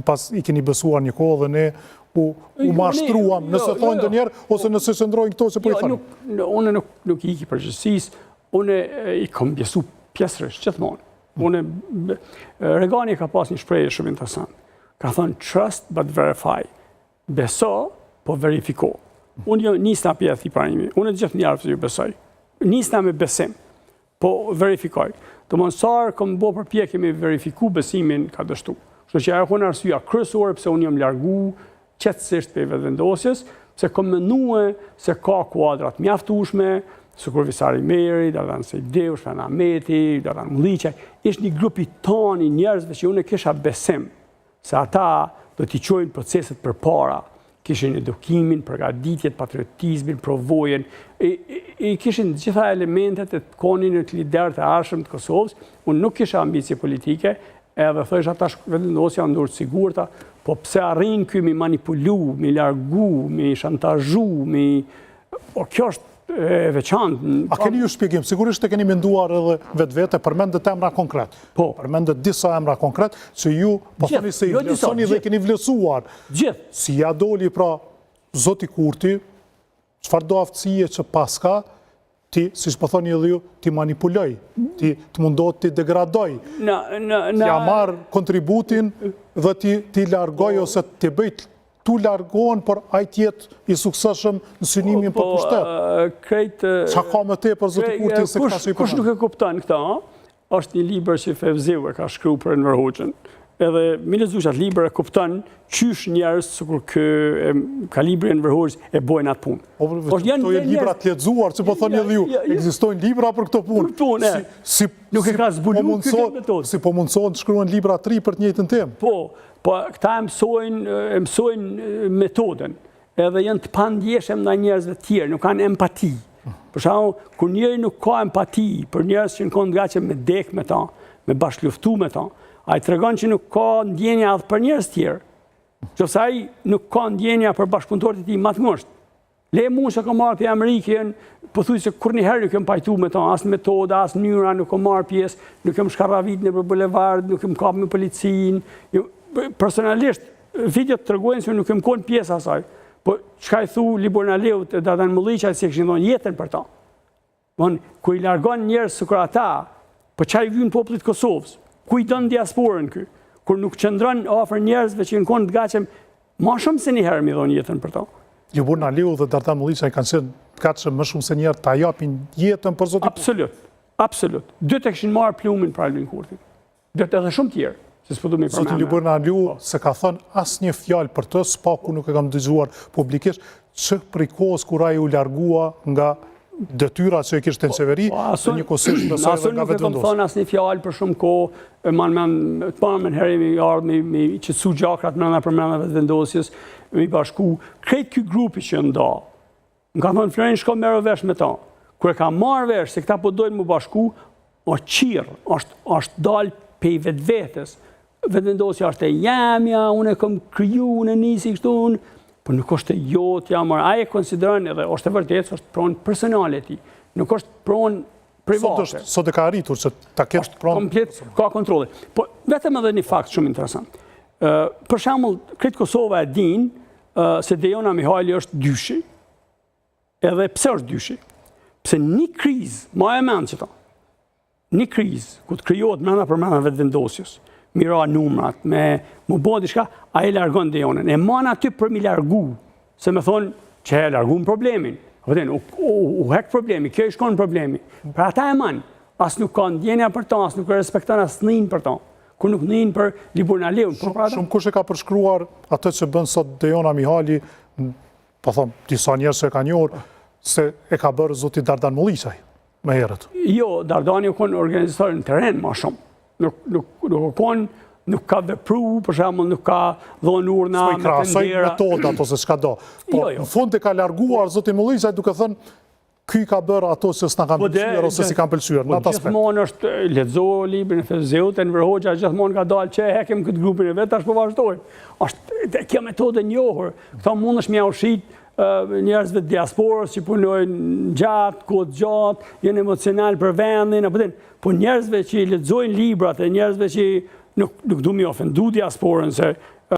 pas i keni besuar një kohë dhe ne u mashtruam, nëse thonë të njerë, ose nëse shëndrojnë këto që po i thonë. Unë nuk i iki përgjithësisë, unë i kom besu pjesërish, gjithmonë. Regani ka pas një shprehje shumë interesant. Ka thënë trust but verify. Beso, po verifiko. Unë nisna pjesë i pranimi. Unë gjithë njerëz që ju besoj. Nisna me besim, po verifikoj. Domosdoshmë kom bë përpjekje me verifiku besimin ka dështu. Kështu që ajo është arsyeja kryesore pse unë jam largu qetësisht pe vetëvendosjes, pse kom menduar se ka kuadra të mjaftueshme, sikur Visari Meri, Dardan Sejdeu, Shfan Ahmeti, Dardan Mulliqaj, ishte një grup i tonë i njerëzve që unë kisha besim se ata do t'i çojnë proceset përpara, kishin edukimin, përgatitjet, patriotizmin, provojën, i kishin gjitha elementet e të konin të liderët e arshëm të Kosovës. Unë nuk kisha ambicie politike, edhe thësha tash vendosja ndurë të sigurta, po pse arrin ky mi manipulu, mi largu, mi shantazhu, kjo është e veçantë. A keni ju shpjegim? Sigurisht e keni menduar edhe vetë, përmendet emra konkret. Po. Përmendet disa emra konkret, që ju po thoni se i vlerësoni dhe keni vlerësuar. Gjithë. Si ja doli pra Zoti Kurti, çfarë do aftësie që paska, ti, si po thoni edhe ju, ti manipuloj, ti të mundohet ti degradoj, ti ja marr kontributin dhe ti largoj ose ti bëj tu largohen, por ajt jetë i sukseshëm në synimin për pushtet. Qa ka më te për Zoti Kurti se këta që i përmend? Kush nuk e kupton këta, është një libër që Fevziu e ka shkruar për Enver Hoxhën. Edhe mi lexuar atë libër e kupton qysh njerëz sikur ky kalibri Enver Hoxhës e bojnë atë punë. Këto janë libra të lexuar, që po thoni edhe ju, ekzistojnë libra për këto punë. Nuk e ka zbuluar këtë metodë. Si po mundsohen të shkruan libra të ri për të njëjtën temë. Po këta mësojnë metodën, edhe janë të pandjeshëm ndaj njerëzve të tjerë, nuk kanë empati. Për shembull, kur njëri nuk ka empati për njerëz që kanë gatshëm me dek me ta, me bashkëluftu me ta, ai tregon që nuk ka ndjenja edhe për njerëz të tjerë. Nëse ai nuk ka ndjenja për bashkëpunëtorët e tij më të ngushtë. Le mua që kam marrë për Amerikën, pothuajse kurrëherë nuk kem pajtuar me ta, as metoda, as mënyra, nuk kam marrë pjesë, nuk kem shkarravit nëpër bulevard, nuk kem kapur me policinë. Personalisht, videot tregojnë se nuk kem qenë pjesë asaj. Po çka i thu Libor Naleut e Dardan Mulliqaj se kishin dhënë jetën për ta. Ku i largon njerëz sikur ata, po çaj vjen popullit të Kosovës, ku i don diasporën ky, kur nuk qëndron afër njerëzve që kanë të gatshëm, më shumë se një herë mi dhon jetën për ta. Libor Naleu dhe Dardan Mulliqaj kanë qenë të gatshëm më shumë se një herë ta japin jetën për Zotin. Absolut. Dy të kishin marrë plumin për Albin Kurtin. Dy të edhe shumë tjerë. Zoti Libor Naleu se ka thënë asnjë fjalë për të, spaku nuk e kam dëgjuar publikisht, që prej kohës kur ai u largua nga detyra që e kishte në qeveri, dhe njëkohësisht besoj edhe nga vetëvendosja. Nuk e kam thënë asnjë fjalë për shumë kohë, të parën herë mi ardhë me qetësu gjakrat brenda vetëvendosjes, me bashku. Krejt ky grupi që nda, më ka thënë Florin shko merr vesh me ta. Kur e ka marrë vesh se këta po dojnë mu bashku, është dalë pej vetvetes. Vetëvendosja është e jamja, unë e kam kriju, unë e nisi kështu, por nuk është e jotja, ai e konsideron edhe është e vërtetë, është pronë personale e tij, nuk është pronë private. Sot e ka arritur që ta ketë pronë komplet, ka kontrolle. Po vetëm edhe një fakt shumë interesant. Për shembull, krejt Kosova e din se Dejona Mihajli është dyshi. Edhe pse është dyshi? Pse një krizë, ma e mend që ta, një krizë, ku të krijohet brenda vetëvendosjes, mira numrat, me më bëhet diçka, ai largon Dejonën. E man aty për mi largu, se më thonë që e larguam problemin. U hek problemi, kjo i shkon problemi. Pra ata e man, as nuk ka ndjenja për ta, as nuk e respekton as nin për ta. Kur nuk nin për Libor Naleun. Shumë kush e ka përshkruar atë që bën sot Dejona Mihajli, po them, disa njerëz që e kanë njohur, se e ka bërë zoti Dardan Mulliqaj më herët. Jo, Dardani u kon organizator në terren më shumë. Nuk ka vepru, për shembull nuk ka dhënë urna me tendera. Metodat ose çka do. Po në fund e ka larguar zoti Mulliqaj duke thënë ky ka bërë ato që s'na kanë pëlqyer ose si kanë pëlqyer në atë aspekt. Gjithmonë është lexo librin e Fevziut, Enver Hoxha gjithmonë ka dalë që hekim këtë grupin e vet, tash po vazhdojmë. Është kjo metodë e njohur. Këta mundesh me ushit njerëzve të diasporës që punojnë gjatë, kohë gjatë, janë emocional për vendin, po njerëzve që i lexojnë librat e njerëzve që nuk du mi ofendu diasporën se